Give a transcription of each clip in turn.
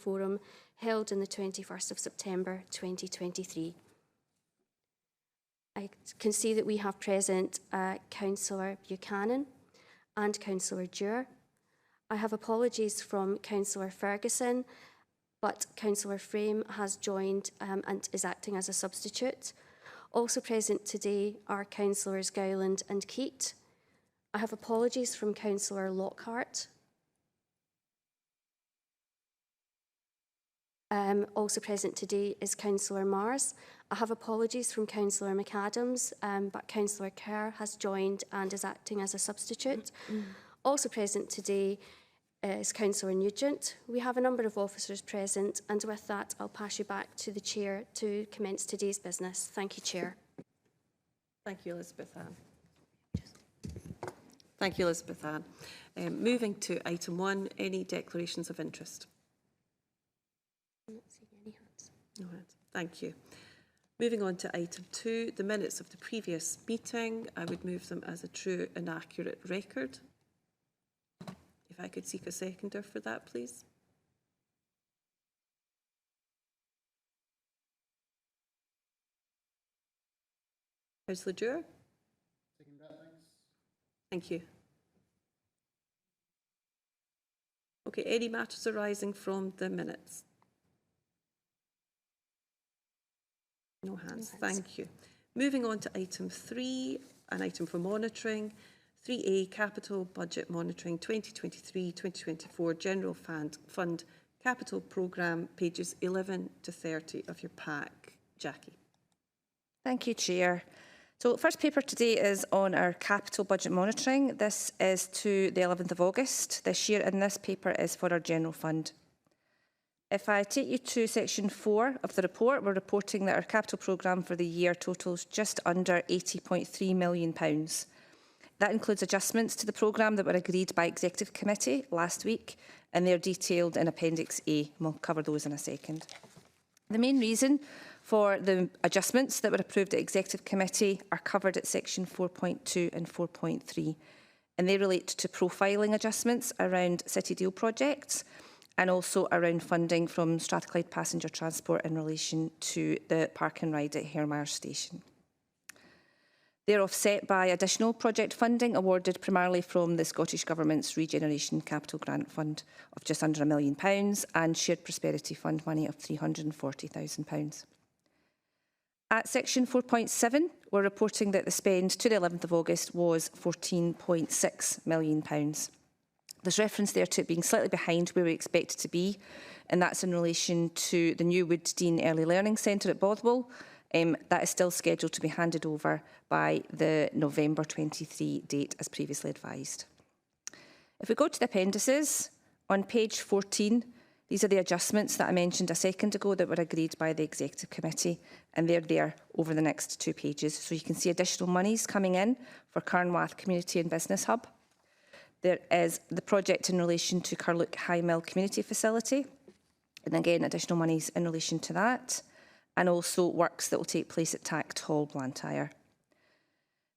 Forum held on the 21st of September 2023. I can see that we have present Councillor Buchanan and Councillor Dewar. I have apologies from Councillor Ferguson, but Councillor Frame has joined and is acting as a substitute. Also present today are Councillors Gowland and Keat. I have apologies from Councillor Lockhart. Also present today is Councillor Mars. I have apologies from Councillor McAdams, but Councillor Kerr has joined and is acting as a substitute. Also present today is Councillor Nugent. We have a number of officers present, and with that, I'll pass you back to the Chair to commence today's business. Thank you, Chair. Thank you, Elizabeth Ann. Thank you, Elizabeth Ann. Moving to item 1, any declarations of interest? I'm not seeing any hands. No hands. Thank you. Moving on to item 2, the minutes of the previous meeting. I would move them as a true and accurate record. If I could seek a seconder for that, please. Councillor Dewar? Second that, thanks. Thank you. Okay, any matters arising from the minutes? No hands. Thank you. Moving on to item 3, an item for monitoring. 3A, Capital Budget Monitoring 2023-2024 General Fund Capital Programme, pages 11 to 30 of your pack. Jackie. Thank you, Chair. So the first paper today is on our capital budget monitoring. This is to the 11th of August this year, and this paper is for our general fund. If I take you to section 4 of the report, we're reporting that our capital programme for the year totals just under £80.3 million. That includes adjustments to the programme that were agreed by Executive Committee last week, and they're detailed in Appendix A, and we'll cover those in a second. The main reason for the adjustments that were approved at Executive Committee are covered at section 4.2 and 4.3, and they relate to profiling adjustments around City Deal projects and also around funding from Strathclyde Passenger Transport in relation to the park and ride at Hairmire Station. They're offset by additional project funding awarded primarily from the Scottish Government's Regeneration Capital Grant Fund of just under £1 million and Shared Prosperity Fund money of £340,000. At section 4.7, we're reporting that the spend to the 11th of August was £14.6 million. There's reference there to it being slightly behind where we expect it to be, and that's in relation to the new Wooddean Early Learning Centre at Bothwell. That is still scheduled to be handed over by the November 23 date, as previously advised. If we go to the appendices, on page 14, these are the adjustments that I mentioned a second ago that were agreed by the Executive Committee, and they're there over the next 2 pages. So you can see additional monies coming in for Carnwath Community and Business Hub. There is the project in relation to Carluke High Mill Community Facility, and again, additional monies in relation to that, and also works that will take place at Tact Hall, Blantyre.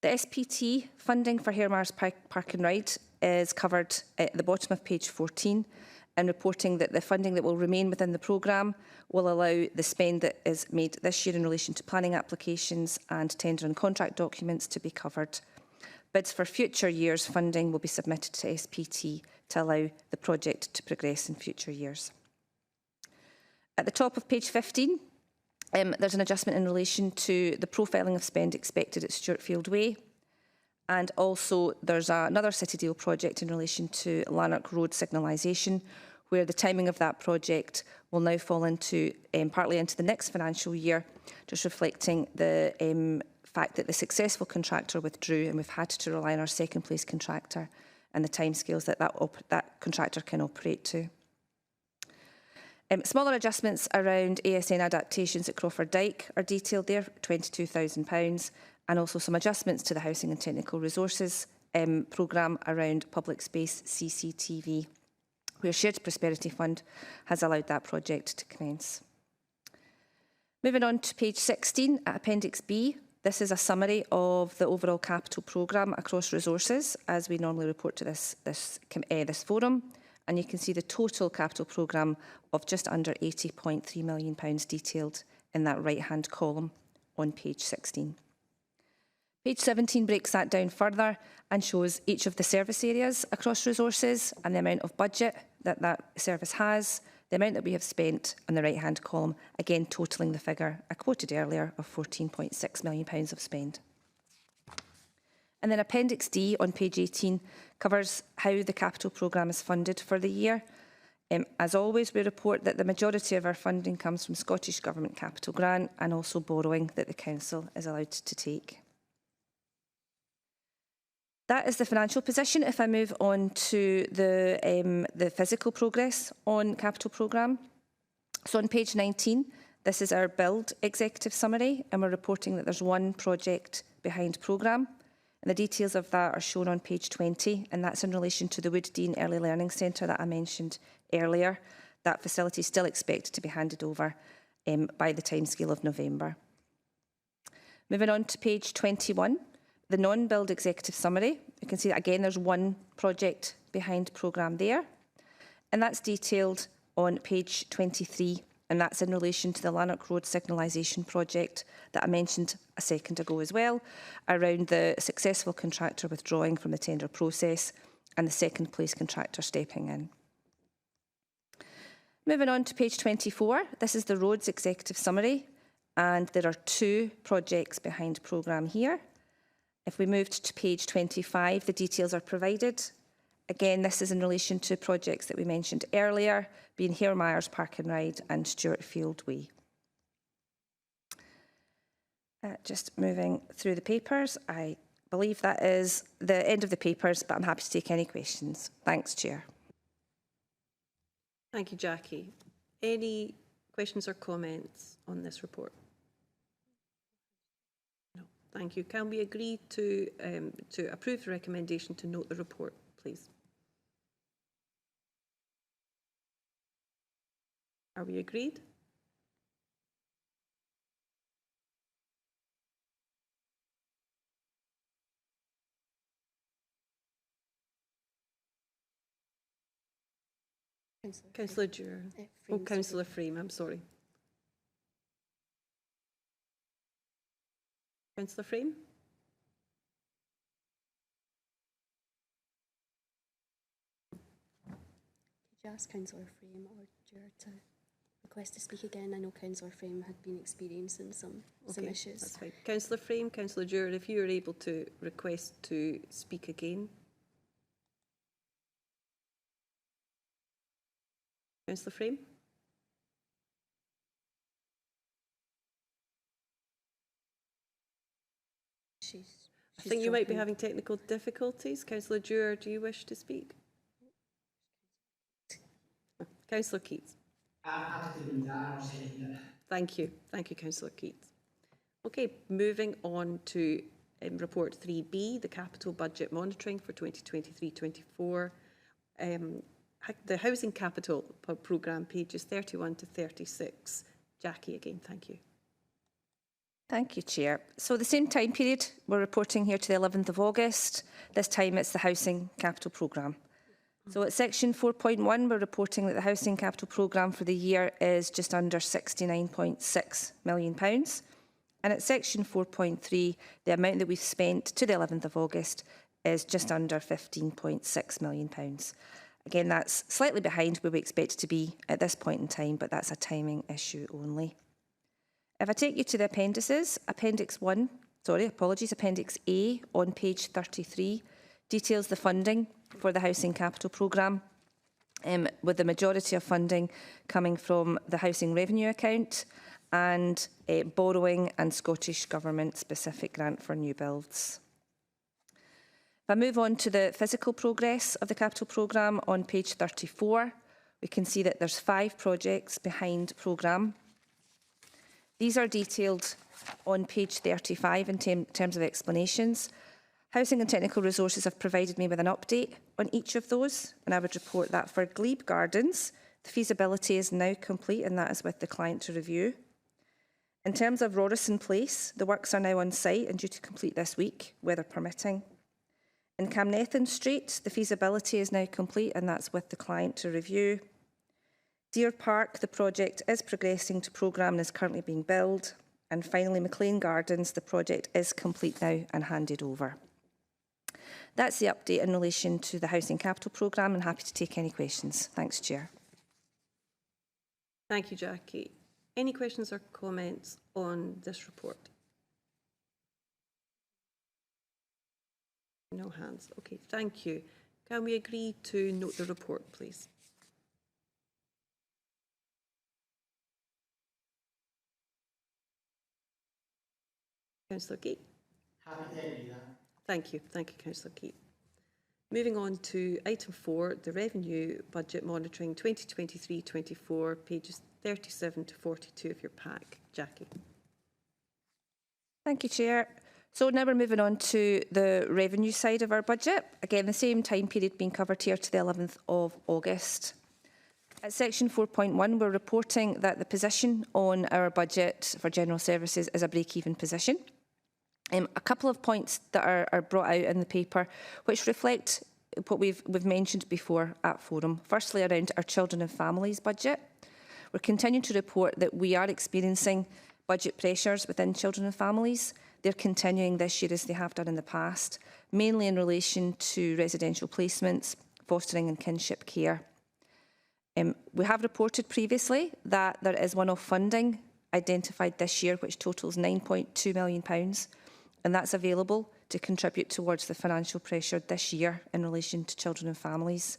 The SPT funding for Hairmire's Park and Ride is covered at the bottom of page 14, and reporting that the funding that will remain within the programme will allow the spend that is made this year in relation to planning applications and tender and contract documents to be covered. Bids for future years' funding will be submitted to SPT to allow the project to progress in future years. At the top of page 15, there's an adjustment in relation to the profiling of spend expected at Stewartfield Way. And also there's another City Deal project in relation to Lanark Road signalisation, where the timing of that project will now fall into partly into the next financial year, just reflecting the fact that the successful contractor withdrew and we've had to rely on our second place contractor and the timescales that contractor can operate to. Smaller adjustments around ASN adaptations at Crawford Dyke are detailed there, £22,000, and also some adjustments to the Housing and Technical Resources programme around public space CCTV, where Shared Prosperity Fund has allowed that project to commence. Moving on to page 16 at Appendix B, this is a summary of the overall capital programme across resources, as we normally report to this forum. and you can see the total capital programme of just under £80.3 million detailed in that right-hand column on page 16. Page 17 breaks that down further and shows each of the service areas across resources and the amount of budget that that service has, the amount that we have spent on the right-hand column, again totalling the figure I quoted earlier of £14.6 million of spend. And then Appendix D on page 18 covers how the capital programme is funded for the year. As always, we report that the majority of our funding comes from Scottish Government capital grant and also borrowing that the Council is allowed to take. That is the financial position. If I move on to the physical progress on capital programme. So on page 19, this is our build executive summary, and we're reporting that there's one project behind programme. And the details of that are shown on page 20, and that's in relation to the Wood Dean Early Learning Centre that I mentioned earlier. That facility is still expected to be handed over by the timescale of November. Moving on to page 21, the non-build executive summary. You can see that again there's one project behind programme there, and that's detailed on page 23, and that's in relation to the Lanark Road signalisation project that I mentioned a second ago as well, around the successful contractor withdrawing from the tender process and the second place contractor stepping in. Moving on to page 24, this is the roads executive summary, and there are two projects behind programme here. If we moved to page 25, the details are provided. Again, this is in relation to projects that we mentioned earlier, being Hare Myers Park and Ride and Stuartfield Way. Just moving through the papers, I believe that is the end of the papers, but I'm happy to take any questions. Thanks, Chair. Thank you, Jackie. Any questions or comments on this report? No. Thank you. Can we agree to approve the recommendation to note the report, please? Are we agreed? Councillor Dewar. Oh, Councillor Frame, I'm sorry. Councillor Frame? Could you ask Councillor Frame or Dewar to request to speak again? I know Councillor Frame had been experiencing some issues. That's fine. Councillor Frame, Councillor Dewar, if you are able to request to speak again. Councillor Frame? I think you might be having technical difficulties. Councillor Dewar, do you wish to speak? Councillor Keats. Thank you. Thank you, Councillor Keats. Okay, moving on to report 3B, the capital budget monitoring for 2023-24. The housing capital programme, pages 31 to 36. Jackie again, thank you. Thank you, Chair. So the same time period, we're reporting here to the 11th of August. This time it's the housing capital programme. So at section 4.1, we're reporting that the housing capital programme for the year is just under £69.6 million. And at section 4.3, the amount that we've spent to the 11th of August is just under £15.6 million. Again, that's slightly behind where we expect it to be at this point in time, but that's a timing issue only. If I take you to the appendices, Appendix A on page 33 details the funding for the housing capital programme, with the majority of funding coming from the housing revenue account and borrowing and Scottish Government specific grant for new builds. If I move on to the physical progress of the capital programme on page 34, we can see that there's 5 projects behind programme. These are detailed on page 35 in terms of explanations. Housing and Technical Resources have provided me with an update on each of those, and I would report that for Glebe Gardens, the feasibility is now complete, and that is with the client to review. In terms of Rorison Place, the works are now on site and due to complete this week, weather permitting. In Camnethan Street, the feasibility is now complete and that's with the client to review. Deer Park, the project is progressing to programme and is currently being billed. And finally, McLean Gardens, the project is complete now and handed over. That's the update in relation to the Housing Capital Programme, and happy to take any questions. Thanks, Chair. Thank you, Jackie. Any questions or comments on this report? No hands. Okay, thank you. Can we agree to note the report, please? Councillor Gate. Happy to agree that. Thank you, Councillor Gate. Moving on to item 4, the Revenue Budget Monitoring 2023-24, pages 37 to 42 of your pack. Jackie. Thank you, Chair. So now we're moving on to the revenue side of our budget. Again, the same time period being covered here to the 11th of August. At section 4.1, we're reporting that the position on our budget for general services is a break-even position. A couple of points that are brought out in the paper which reflect what we've mentioned before at Forum. Firstly, around our children and families budget. We're continuing to report that we are experiencing budget pressures within children and families. They're continuing this year as they have done in the past, mainly in relation to residential placements, fostering and kinship care. We have reported previously that there is one-off funding identified this year which totals £9.2 million, and that's available to contribute towards the financial pressure this year in relation to children and families.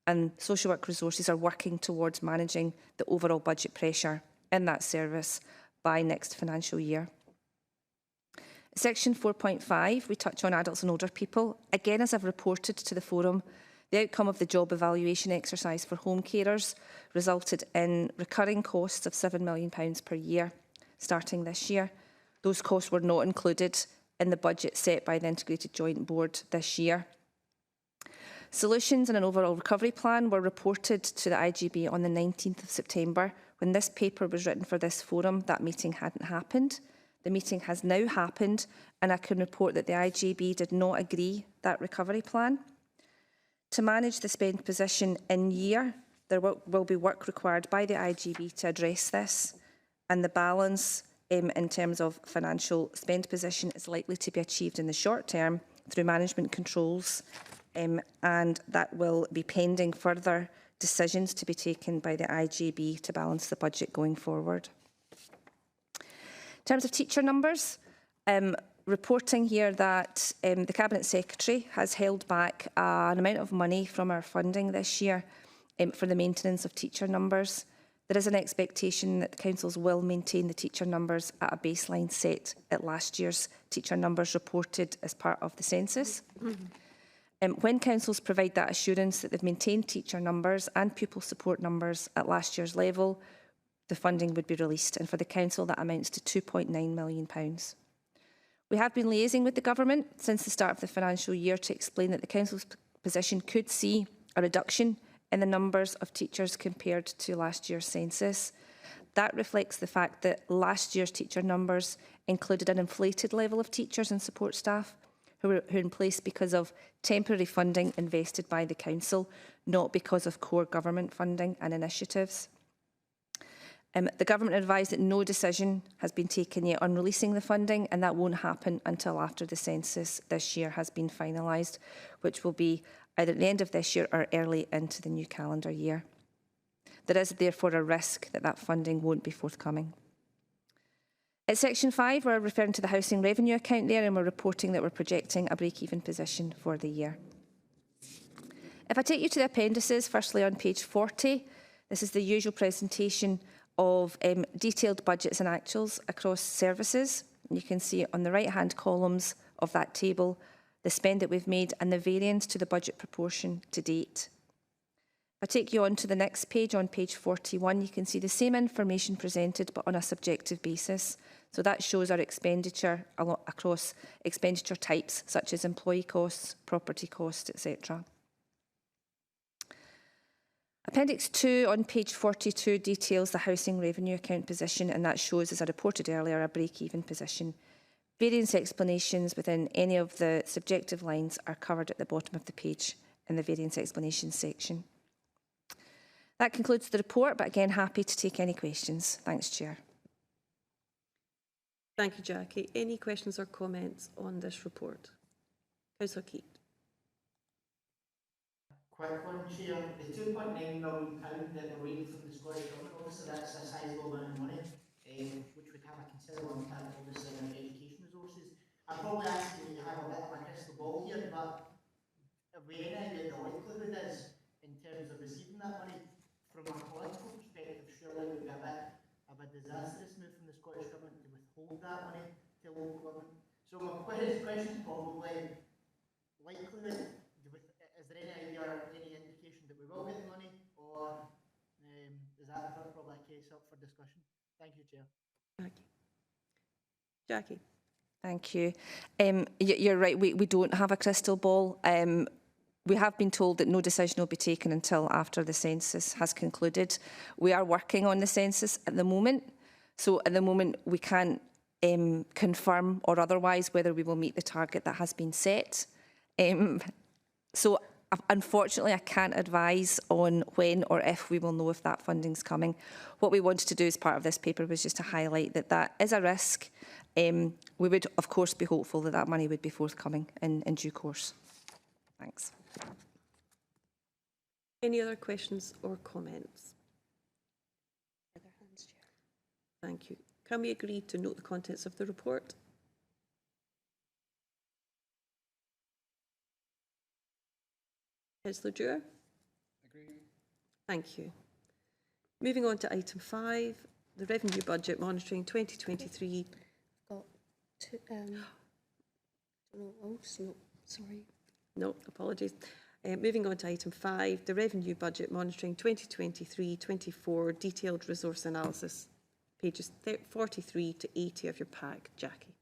And Social Work Resources are working towards managing the overall budget pressure in that service by next financial year. Section 4.5, we touch on adults and older people. Again, as I've reported to the Forum, the outcome of the job evaluation exercise for home carers resulted in recurring costs of £7 million per year starting this year. Those costs were not included in the budget set by the Integrated Joint Board this year. Solutions and an overall recovery plan were reported to the IGB on the 19th of September. When this paper was written for this forum, that meeting hadn't happened. The meeting has now happened, and I can report that the IGB did not agree that recovery plan. To manage the spend position in year, there will be work required by the IGB to address this, and the balance in terms of financial spend position is likely to be achieved in the short term through management controls, and that will be pending further decisions to be taken by the IGB to balance the budget going forward. In terms of teacher numbers, reporting here that the Cabinet Secretary has held back an amount of money from our funding this year for the maintenance of teacher numbers. There is an expectation that the councils will maintain the teacher numbers at a baseline set at last year's teacher numbers reported as part of the census. When councils provide that assurance that they've maintained teacher numbers and pupil support numbers at last year's level, the funding would be released, and for the council that amounts to £2.9 million. We have been liaising with the government since the start of the financial year to explain that the council's position could see a reduction in the numbers of teachers compared to last year's census. That reflects the fact that last year's teacher numbers included an inflated level of teachers and support staff who were in place because of temporary funding invested by the council, not because of core government funding and initiatives. The government advised that no decision has been taken yet on releasing the funding, and that won't happen until after the census this year has been finalised, which will be either at the end of this year or early into the new calendar year. There is therefore a risk that that funding won't be forthcoming. At section 5, we're referring to the housing revenue account there, and we're reporting that we're projecting a break-even position for the year. If I take you to the appendices, firstly on page 40, this is the usual presentation of detailed budgets and actuals across services. You can see on the right-hand columns of that table the spend that we've made and the variance to the budget proportion to date. If I take you on to the next page, on page 41, you can see the same information presented but on a subjective basis. So that shows our expenditure across expenditure types such as employee costs, property costs, etc. Appendix 2 on page 42 details the housing revenue account position, and that shows, as I reported earlier, a break-even position. Variance explanations within any of the subjective lines are covered at the bottom of the page in the variance explanations section. That concludes the report, but again, happy to take any questions. Thanks, Chair. Thank you, Jackie. Any questions or comments on this report? Councillor Keat. Quick one, Chair. The £2.9 million that we're waiting from the Scottish Government, obviously that's a sizable amount of money, which would have a considerable impact, obviously, on education resources. I'm probably asking you to have a bit of a crystal ball here, but are we any idea the likelihood is, in terms of receiving that money, from a political perspective, surely it would be a bit of a disastrous move from the Scottish Government to withhold that money to local government. So my question is probably likelihood. Is there any idea or any indication that we will get the money, or is that probably a case up for discussion? Thank you, Chair. Jackie. Thank you. You're right, we don't have a crystal ball. We have been told that no decision will be taken until after the census has concluded. We are working on the census at the moment. So at the moment, we can't confirm or otherwise whether we will meet the target that has been set. So unfortunately, I can't advise on when or if we will know if that funding's coming. What we wanted to do as part of this paper was just to highlight that that is a risk. We would, of course, be hopeful that that money would be forthcoming in due course. Thanks. Any other questions or comments? Other hands, Chair. Thank you. Can we agree to note the contents of the report? Councillor Dewar? Agree. Thank you. Moving on to item 5, the Revenue Budget Monitoring 2023. Got two, no, oh, no, sorry. No, apologies. Moving on to item 5, the Revenue Budget Monitoring 2023-24 Detailed Resource Analysis, pages 43 to 80 of your pack. Jackie.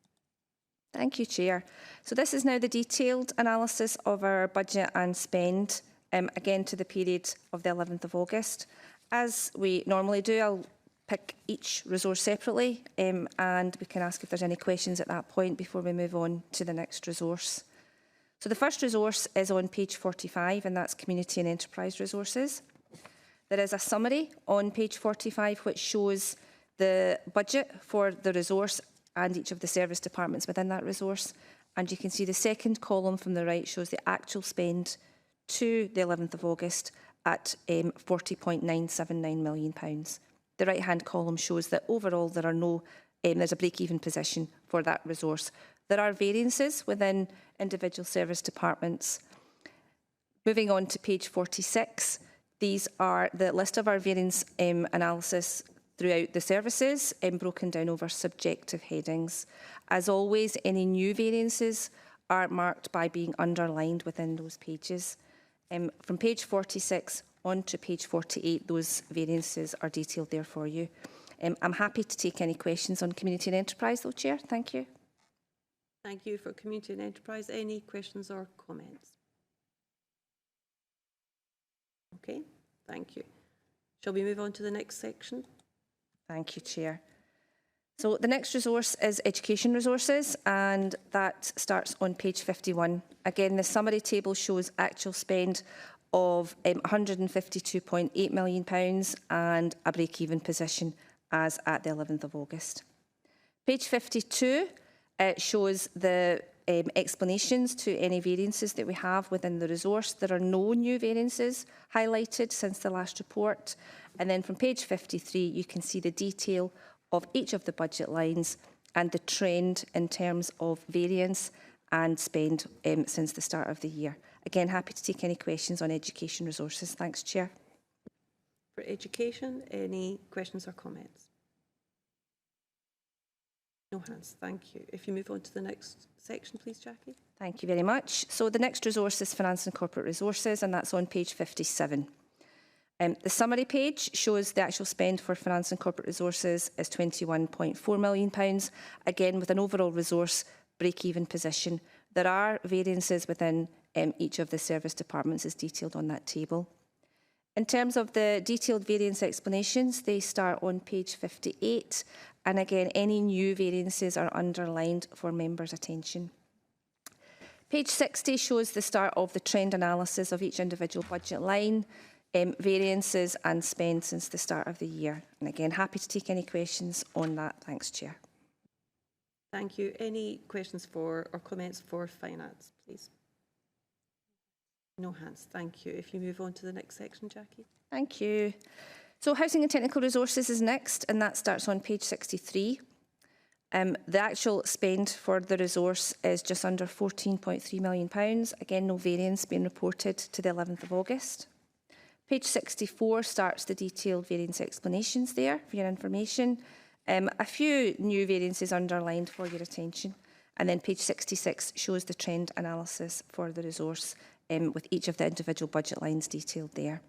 Thank you, Chair. So this is now the detailed analysis of our budget and spend, again to the period of the 11th of August. As we normally do, I'll pick each resource separately and we can ask if there's any questions at that point before we move on to the next resource. So the first resource is on page 45, and that's Community and Enterprise Resources. There is a summary on page 45 which shows the budget for the resource and each of the service departments within that resource. And you can see the second column from the right shows the actual spend to the 11th of August at £40.979 million. The right-hand column shows that overall there are no, there's a break-even position for that resource. There are variances within individual service departments. Moving on to page 46, these are the list of our variance analysis throughout the services, broken down over subjective headings. As always, any new variances are marked by being underlined within those pages. From page 46 on to page 48, those variances are detailed there for you. I'm happy to take any questions on Community and Enterprise, though, Chair. Thank you. Thank you. For Community and Enterprise, any questions or comments? Okay, thank you. Shall we move on to the next section? Thank you, Chair. So the next resource is Education Resources, and that starts on page 51. Again, the summary table shows actual spend of £152.8 million and a break-even position as at the 11th of August. Page 52 shows the explanations to any variances that we have within the resource. There are no new variances highlighted since the last report. And then from page 53, you can see the detail of each of the budget lines and the trend in terms of variance and spend since the start of the year. Again, happy to take any questions on Education Resources. Thanks, Chair. For Education, any questions or comments? No hands, thank you. If you move on to the next section, please, Jackie. Thank you very much. So the next resource is Finance and Corporate Resources, and that's on page 57. The summary page shows the actual spend for Finance and Corporate Resources is £21.4 million, again with an overall resource break-even position. There are variances within each of the service departments as detailed on that table. In terms of the detailed variance explanations, they start on page 58, and again, any new variances are underlined for members' attention. Page 60 shows the start of the trend analysis of each individual budget line, variances and spend since the start of the year. And again, happy to take any questions on that. Thanks, Chair. Thank you. Any questions for or comments for finance, please? No hands. Thank you. If you move on to the next section, Jackie. Thank you. So Housing and Technical Resources is next, and that starts on page 63. The actual spend for the resource is just under £14.3 million. Again, no variance being reported to the 11th of August. Page 64 starts the detailed variance explanations there for your information. A few new variances underlined for your attention. And then page 66 shows the trend analysis for the resource with each of the individual budget lines detailed there.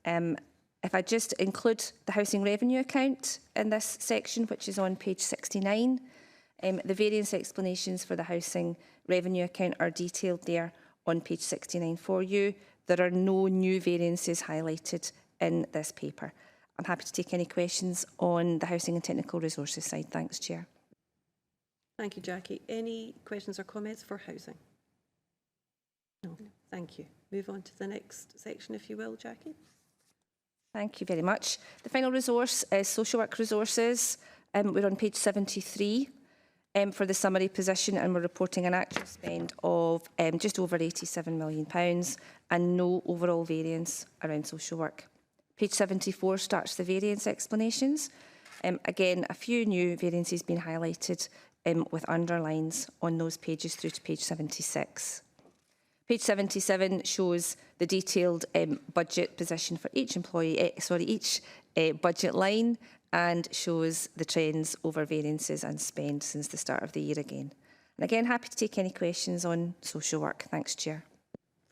If I just include the housing revenue account in this section, which is on page 69, the variance explanations for the housing revenue account are detailed there on page 69 for you. There are no new variances highlighted in this paper. I'm happy to take any questions on the housing and technical resources side. Thanks, Chair. Thank you, Jackie. Any questions or comments for housing? No. Thank you. Move on to the next section, if you will, Jackie. Thank you very much. The final resource is social work resources. We're on page 73 for the summary position, and we're reporting an actual spend of just over £87 million and no overall variance around social work. Page 74 starts the variance explanations. Again, a few new variances being highlighted with underlines on those pages through to page 76. Page 77 shows the detailed budget position for each each budget line, and shows the trends over variances and spend since the start of the year again. And again, happy to take any questions on social work. Thanks, Chair.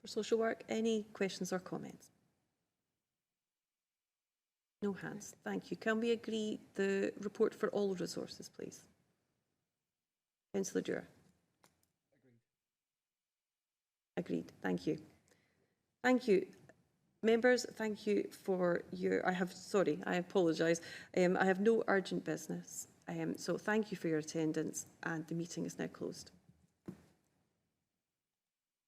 For social work, any questions or comments? No hands. Thank you. Can we agree the report for all resources, please? Councillor Dewar. Agreed. Thank you. Thank you. Members, thank you for your... I apologise. I have no urgent business. So thank you for your attendance, and the meeting is now closed.